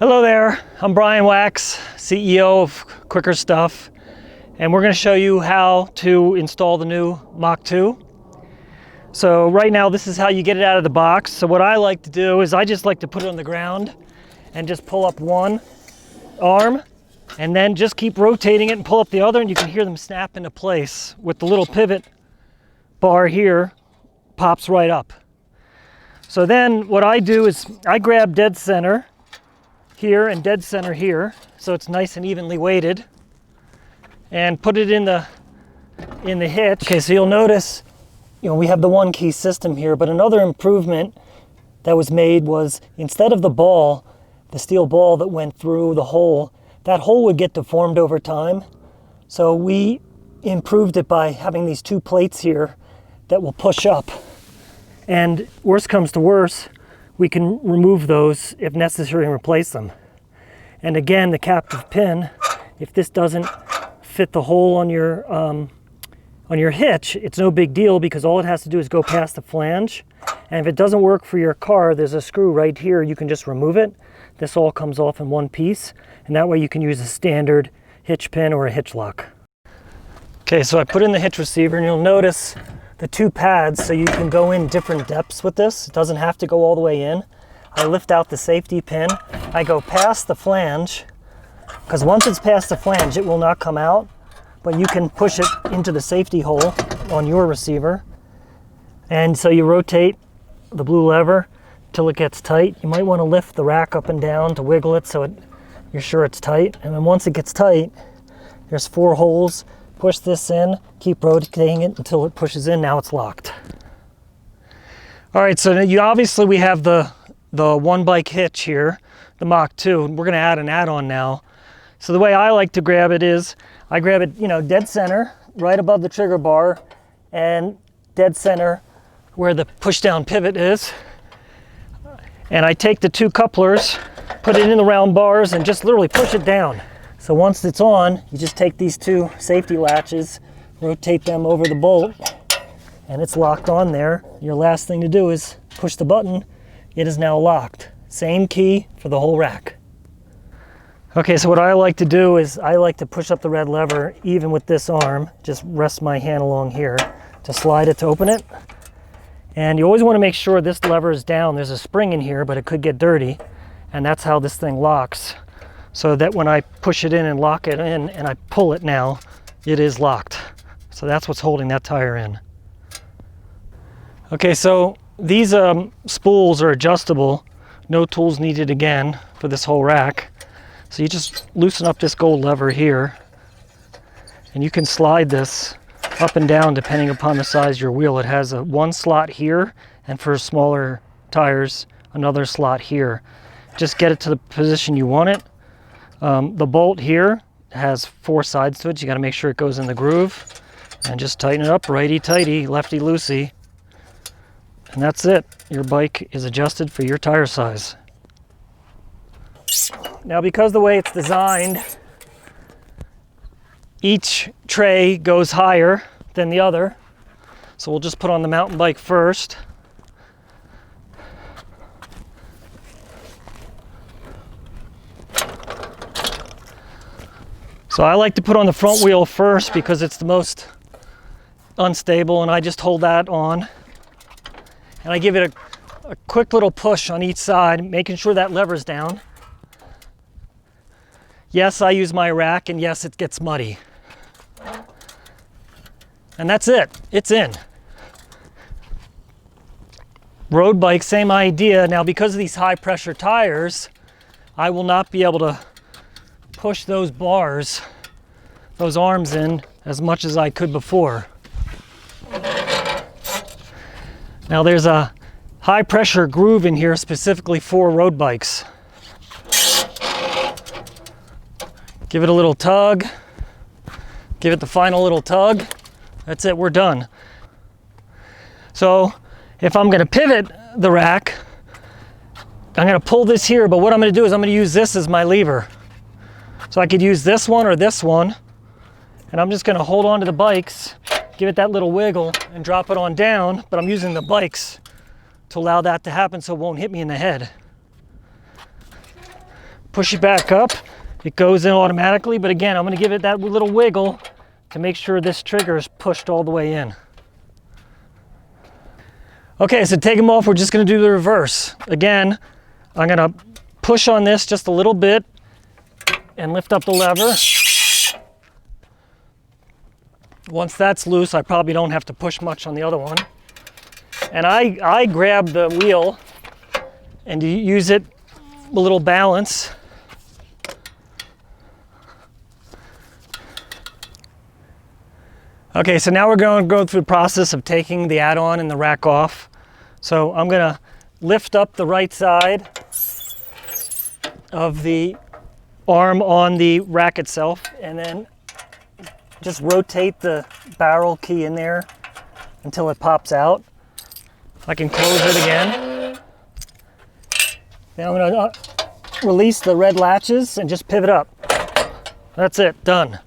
Hello there, I'm Brian Wax, CEO of QuikrStuff, and we're going to show you how to install the new Mach 2. So right now this is how you get it out of the box. So what I like to do is I just like to put it on the ground and just pull up one arm and then just keep rotating it and pull up the other, and you can hear them snap into place with the little pivot bar here pops right up. So then what I do is I grab dead center here and dead center here, so it's nice and evenly weighted, and put it in the hitch. Okay, so you'll notice, we have the one key system here, but another improvement that was made was instead of the ball, the steel ball that went through the hole, that hole would get deformed over time. So we improved it by having these two plates here that will push up. And worst comes to worst, we can remove those if necessary and replace them. And again, the captive pin, if this doesn't fit the hole on your hitch, it's no big deal because all it has to do is go past the flange. And if it doesn't work for your car, there's a screw right here. You can just remove it. This all comes off in one piece. And that way you can use a standard hitch pin or a hitch lock. Okay, so I put in the hitch receiver and you'll notice the two pads, so you can go in different depths with this. It doesn't have to go all the way in. I lift out the safety pin. I go past the flange, because once it's past the flange, it will not come out, but you can push it into the safety hole on your receiver. And so you rotate the blue lever till it gets tight. You might want to lift the rack up and down to wiggle it so you're sure it's tight. And then once it gets tight, there's 4 holes. Push this in, keep rotating it until it pushes in. Now it's locked. All right, so obviously we have the one bike hitch here, the Mach 2. We're gonna add an add-on now. So the way I like to grab it is, I grab it, dead center, right above the trigger bar, and dead center where the push down pivot is. And I take the 2 couplers, put it in the round bars, and just literally push it down. So once it's on, you just take these 2 safety latches, rotate them over the bolt, and it's locked on there. Your last thing to do is push the button. It is now locked. Same key for the whole rack. Okay, so what I like to do is I like to push up the red lever even with this arm. Just rest my hand along here to slide it to open it. And you always want to make sure this lever is down. There's a spring in here, but it could get dirty. And that's how this thing locks. So that when I push it in and lock it in and I pull it now, it is locked. So that's what's holding that tire in. Okay, so these spools are adjustable. No tools needed again for this whole rack. So you just loosen up this gold lever here and you can slide this up and down depending upon the size of your wheel. It has one slot here, and for smaller tires, another slot here. Just get it to the position you want it. The bolt here has 4 sides to it. You got to make sure it goes in the groove, and just tighten it up, righty-tighty, lefty-loosey, and that's it. Your bike is adjusted for your tire size. Now, because the way it's designed, each tray goes higher than the other, so we'll just put on the mountain bike first. So I like to put on the front wheel first because it's the most unstable, and I just hold that on. And I give it a quick little push on each side, making sure that lever's down. Yes, I use my rack, and yes, it gets muddy. And that's it, it's in. Road bike, same idea. Now, because of these high pressure tires, I will not be able to push those bars, those arms in as much as I could before. Now there's a high pressure groove in here specifically for road bikes. Give it a little tug, give it the final little tug. That's it, we're done. So if I'm gonna pivot the rack, I'm gonna pull this here, but what I'm gonna do is I'm gonna use this as my lever. So I could use this one or this one, and I'm just gonna hold on to the bikes, give it that little wiggle, and drop it on down, but I'm using the bikes to allow that to happen so it won't hit me in the head. push it back up, it goes in automatically. But again, I'm going to give it that little wiggle to make sure this trigger is pushed all the way in. Okay, so take them off. We're just going to do the reverse. Again, I'm going to push on this just a little bit and lift up the lever. Once that's loose, I probably don't have to push much on the other one. And I grab the wheel and use it a little balance. Okay, so now we're going to go through the process of taking the add-on and the rack off. So I'm going to lift up the right side of the arm on the rack itself and then just rotate the barrel key in there until it pops out. I can close it again. Now I'm going to release the red latches and just pivot up. That's it, done.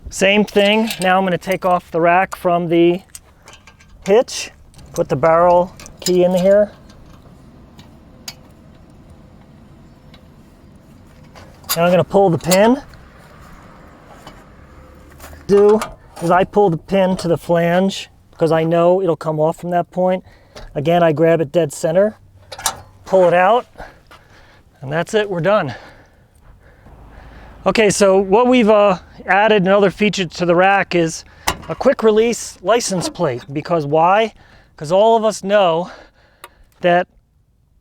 Same thing, now I'm going to take off the rack from the hitch, put the barrel key in here. Now I'm going to pull the pin. Do is I pull the pin to the flange because I know it'll come off from that point. Again, I grab it dead center, pull it out, and that's it, we're done. Okay, so what we've added another feature to the rack is a quick release license plate. Because why? Because all of us know that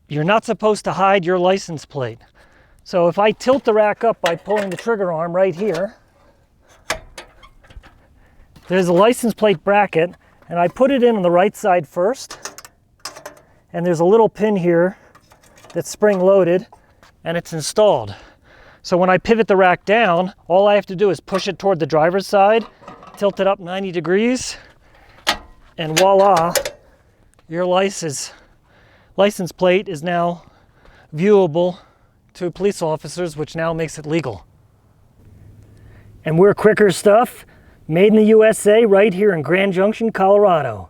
you're not supposed to hide your license plate. So if I tilt the rack up by pulling the trigger arm right here, there's a license plate bracket, and I put it in on the right side first, and there's a little pin here that's spring loaded, and it's installed. So when I pivot the rack down, all I have to do is push it toward the driver's side, tilt it up 90 degrees, and voila, your license plate is now viewable to police officers, which now makes it legal. And we're QuikrStuff, made in the USA, right here in Grand Junction, Colorado.